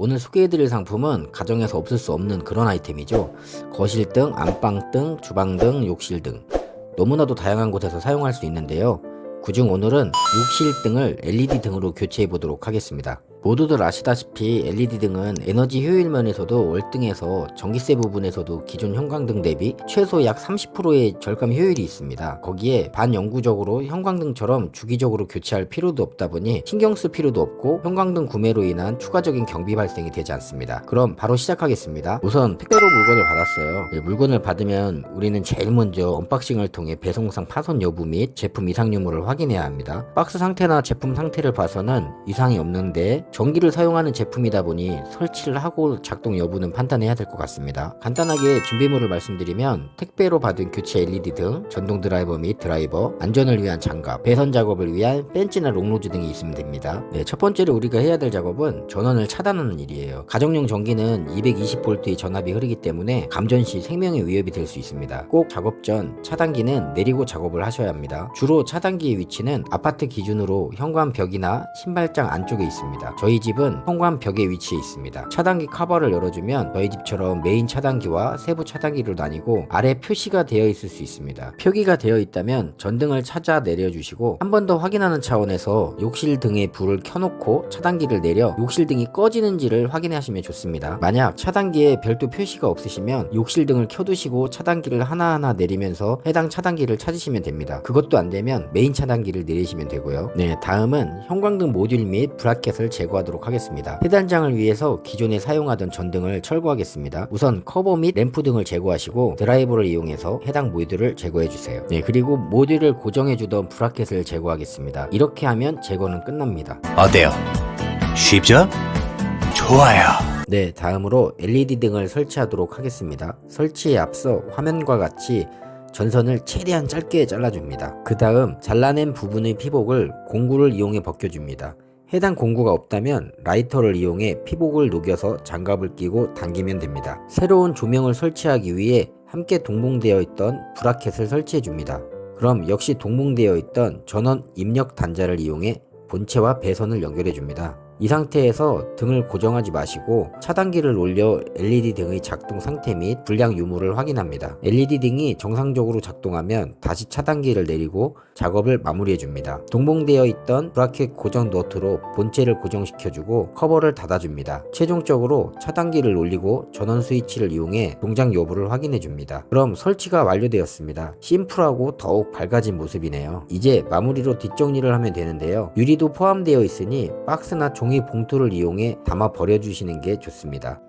오늘 소개해드릴 상품은 가정에서 없을 수 없는 그런 아이템이죠. 거실등, 안방등, 주방등, 욕실등 너무나도 다양한 곳에서 사용할 수 있는데요. 그중 오늘은 욕실등을 LED 등으로 교체해 보도록 하겠습니다. 모두들 아시다시피 LED 등은 에너지 효율 면에서도 월등해서 전기세 부분에서도 기존 형광등 대비 최소 약 30%의 절감 효율이 있습니다. 거기에 반영구적으로 형광등처럼 주기적으로 교체할 필요도 없다 보니 신경 쓸 필요도 없고 형광등 구매로 인한 추가적인 경비 발생이 되지 않습니다. 그럼 바로 시작하겠습니다. 우선 택배로 물건을 받았어요. 물건을 받으면 우리는 제일 먼저 언박싱을 통해 배송상 파손 여부 및 제품 이상 유무를 확인해야 합니다. 박스 상태나 제품 상태를 봐서는 이상이 없는데 전기를 사용하는 제품이다 보니 설치를 하고 작동 여부는 판단해야 될 것 같습니다. 간단하게 준비물을 말씀드리면 택배로 받은 교체 LED 등, 전동 드라이버 및 드라이버, 안전을 위한 장갑, 배선 작업을 위한 벤치나 롱로즈 등이 있으면 됩니다. 첫 번째로 우리가 해야 될 작업은 전원을 차단하는 일이에요. 가정용 전기는 220V의 전압이 흐르기 때문에 감전 시 생명의 위협이 될 수 있습니다. 꼭 작업 전 차단기는 내리고 작업을 하셔야 합니다. 주로 차단기의 위치는 아파트 기준으로 현관 벽이나 신발장 안쪽에 있습니다. 저희 집은 현관 벽에 위치해 있습니다. 차단기 커버를 열어주면 저희 집처럼 메인 차단기와 세부 차단기로 나뉘고 아래 표시가 되어 있을 수 있습니다. 표기가 되어 있다면 전등을 찾아 내려주시고 한 번 더 확인하는 차원에서 욕실 등의 불을 켜놓고 차단기를 내려 욕실 등이 꺼지는지를 확인하시면 좋습니다. 만약 차단기에 별도 표시가 없으시면 욕실 등을 켜두시고 차단기를 하나하나 내리면서 해당 차단기를 찾으시면 됩니다. 그것도 안되면 메인 차단기를 내리시면 되고요. 다음은 형광등 모듈 및 브라켓을 제거하도록 하겠습니다. 해단장을 위해서 기존에 사용하던 전등을 철거하겠습니다. 우선 커버 및 램프 등을 제거하시고 드라이버를 이용해서 해당 모듈을 제거해주세요. 그리고 모듈을 고정해주던 브라켓을 제거하겠습니다. 이렇게 하면 제거는 끝납니다. 어때요? 쉽죠? 좋아요. 다음으로 LED 등을 설치하도록 하겠습니다. 설치에 앞서 화면과 같이 전선을 최대한 짧게 잘라줍니다. 그 다음 잘라낸 부분의 피복을 공구를 이용해 벗겨줍니다. 해당 공구가 없다면 라이터를 이용해 피복을 녹여서 장갑을 끼고 당기면 됩니다. 새로운 조명을 설치하기 위해 함께 동봉되어 있던 브라켓을 설치해 줍니다. 그럼 역시 동봉되어 있던 전원 입력 단자를 이용해 본체와 배선을 연결해 줍니다. 이 상태에서 등을 고정하지 마시고 차단기를 올려 LED 등의 작동 상태 및 불량 유무를 확인합니다. LED 등이 정상적으로 작동하면 다시 차단기를 내리고 작업을 마무리해 줍니다. 동봉되어 있던 브라켓 고정 너트로 본체를 고정시켜주고 커버를 닫아줍니다. 최종적으로 차단기를 올리고 전원 스위치를 이용해 동작 여부를 확인해 줍니다. 그럼 설치가 완료되었습니다. 심플하고 더욱 밝아진 모습이네요. 이제 마무리로 뒷정리를 하면 되는데요. 유리도 포함되어 있으니 박스나 종이 봉투를 이용해 담아 버려주시는 게 좋습니다.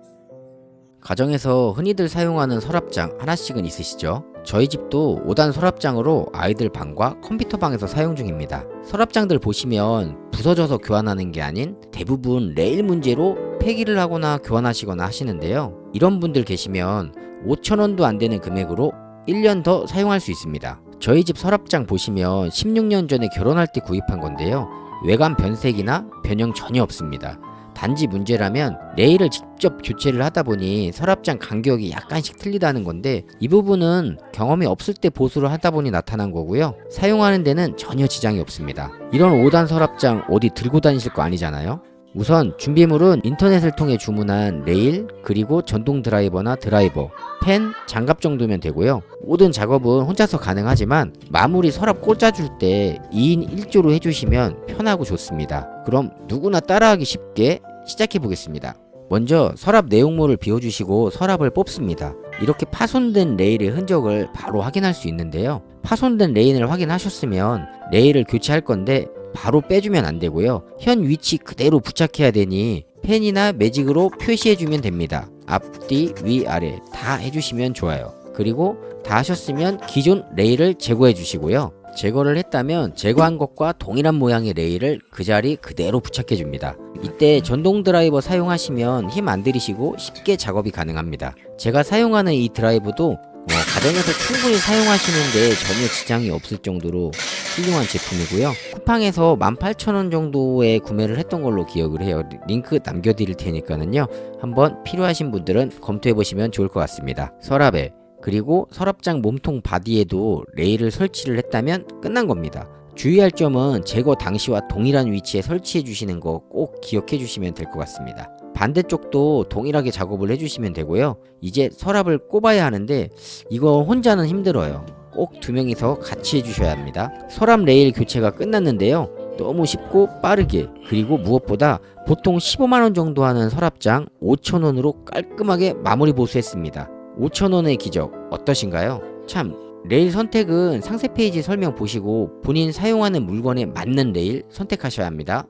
가정에서 흔히들 사용하는 서랍장 하나씩은 있으시죠? 저희 집도 5단 서랍장으로 아이들 방과 컴퓨터 방에서 사용 중입니다. 서랍장들 보시면 부서져서 교환하는 게 아닌 대부분 레일 문제로 폐기를 하거나 교환하시거나 하시는데요. 이런 분들 계시면 5,000원도 안 되는 금액으로 1년 더 사용할 수 있습니다. 저희 집 서랍장 보시면 16년 전에 결혼할 때 구입한 건데요. 외관 변색이나 변형 전혀 없습니다. 단지 문제라면 레일을 직접 교체를 하다 보니 서랍장 간격이 약간씩 틀리다는 건데 이 부분은 경험이 없을 때 보수를 하다 보니 나타난 거고요. 사용하는 데는 전혀 지장이 없습니다. 이런 5단 서랍장 어디 들고 다니실 거 아니잖아요. 우선 준비물은 인터넷을 통해 주문한 레일, 그리고 전동 드라이버나 드라이버, 펜, 장갑 정도면 되고요. 모든 작업은 혼자서 가능하지만 마무리 서랍 꽂아줄 때 2인 1조로 해주시면 편하고 좋습니다. 그럼 누구나 따라하기 쉽게 시작해 보겠습니다. 먼저 서랍 내용물을 비워주시고 서랍을 뽑습니다. 이렇게 파손된 레일의 흔적을 바로 확인할 수 있는데요. 파손된 레일을 확인하셨으면 레일을 교체할 건데 바로 빼주면 안 되고요. 현 위치 그대로 부착해야 되니 펜이나 매직으로 표시해주면 됩니다. 앞뒤, 위, 아래 다 해주시면 좋아요. 그리고 다 하셨으면 기존 레일을 제거해 주시고요. 제거를 했다면 제거한 것과 동일한 모양의 레일을 그 자리 그대로 부착해 줍니다. 이때 전동 드라이버 사용하시면 힘 안 들이시고 쉽게 작업이 가능합니다. 제가 사용하는 이 드라이버도 가정에서 충분히 사용하시는데 전혀 지장이 없을 정도로 훌륭한 제품이고요. 쿠팡에서 18,000원 정도에 구매를 했던 걸로 기억을 해요. 링크 남겨드릴 테니까는요. 한번 필요하신 분들은 검토해보시면 좋을 것 같습니다. 서랍에 그리고 서랍장 몸통 바디에도 레일을 설치를 했다면 끝난 겁니다. 주의할 점은 제거 당시와 동일한 위치에 설치해 주시는 거 꼭 기억해 주시면 될 것 같습니다. 반대쪽도 동일하게 작업을 해주시면 되고요. 이제 서랍을 꼽아야 하는데 이거 혼자는 힘들어요. 꼭 두 명이서 같이 해주셔야 합니다. 서랍 레일 교체가 끝났는데요. 너무 쉽고 빠르게, 그리고 무엇보다 보통 15만원 정도 하는 서랍장 5,000원으로 깔끔하게 마무리 보수했습니다. 5,000원의 기적 어떠신가요? 참, 레일 선택은 상세 페이지 설명 보시고 본인 사용하는 물건에 맞는 레일 선택하셔야 합니다.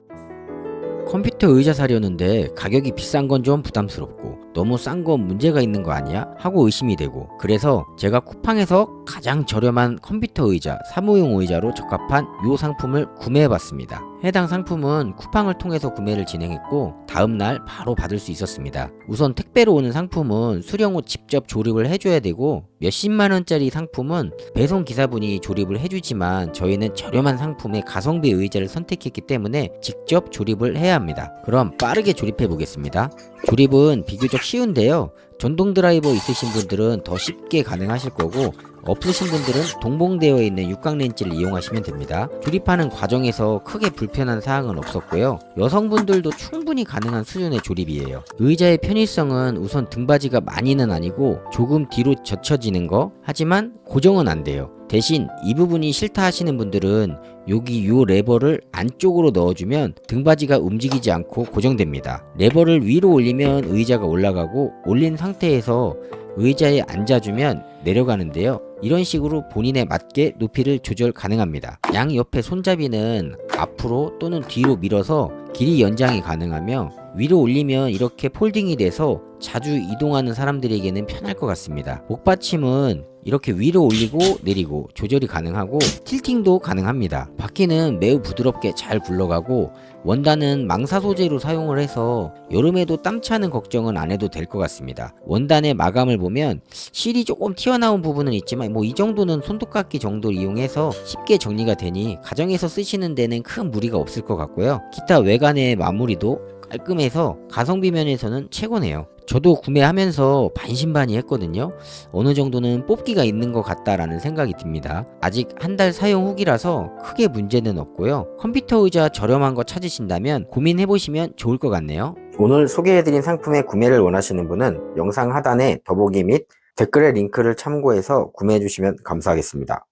컴퓨터 의자 사려는데 가격이 비싼 건 좀 부담스럽고 너무 싼 건 문제가 있는 거 아니야? 하고 의심이 되고, 그래서 제가 쿠팡에서 가장 저렴한 컴퓨터 의자, 사무용 의자로 적합한 이 상품을 구매해봤습니다. 해당 상품은 쿠팡을 통해서 구매를 진행했고 다음날 바로 받을 수 있었습니다. 우선 택배로 오는 상품은 수령 후 직접 조립을 해줘야 되고, 몇십만원짜리 상품은 배송 기사분이 조립을 해주지만 저희는 저렴한 상품의 가성비 의자를 선택했기 때문에 직접 조립을 해야 합니다. 그럼 빠르게 조립해 보겠습니다. 조립은 비교적 쉬운데요. 전동 드라이버 있으신 분들은 더 쉽게 가능하실 거고, 없으신 분들은 동봉되어 있는 육각 렌치를 이용하시면 됩니다. 조립하는 과정에서 크게 불편한 사항은 없었고요. 여성분들도 충분히 가능한 수준의 조립이에요. 의자의 편의성은 우선 등받이가 많이는 아니고 조금 뒤로 젖혀지는 거, 하지만 고정은 안 돼요. 대신 이 부분이 싫다 하시는 분들은 여기 요 레버를 안쪽으로 넣어주면 등받이가 움직이지 않고 고정됩니다. 레버를 위로 올리면 의자가 올라가고, 올린 상태에서 의자에 앉아주면 내려가는데요. 이런 식으로 본인에 맞게 높이를 조절 가능합니다. 양 옆에 손잡이는 앞으로 또는 뒤로 밀어서 길이 연장이 가능하며, 위로 올리면 이렇게 폴딩이 돼서 자주 이동하는 사람들에게는 편할 것 같습니다. 목받침은 이렇게 위로 올리고 내리고 조절이 가능하고 틸팅도 가능합니다. 바퀴는 매우 부드럽게 잘 굴러가고, 원단은 망사 소재로 사용을 해서 여름에도 땀 차는 걱정은 안 해도 될 것 같습니다. 원단의 마감을 보면 실이 조금 튀어나온 부분은 있지만 이 정도는 손톱깎이 정도를 이용해서 쉽게 정리가 되니 가정에서 쓰시는 데는 큰 무리가 없을 것 같고요. 기타 외관의 마무리도 깔끔해서 가성비 면에서는 최고네요. 저도 구매하면서 반신반의했거든요. 어느 정도는 뽑기가 있는 것 같다라는 생각이 듭니다. 아직 한 달 사용 후기라서 크게 문제는 없고요. 컴퓨터 의자 저렴한 거 찾으신다면 고민해보시면 좋을 것 같네요. 오늘 소개해드린 상품의 구매를 원하시는 분은 영상 하단에 더보기 및 댓글의 링크를 참고해서 구매해주시면 감사하겠습니다.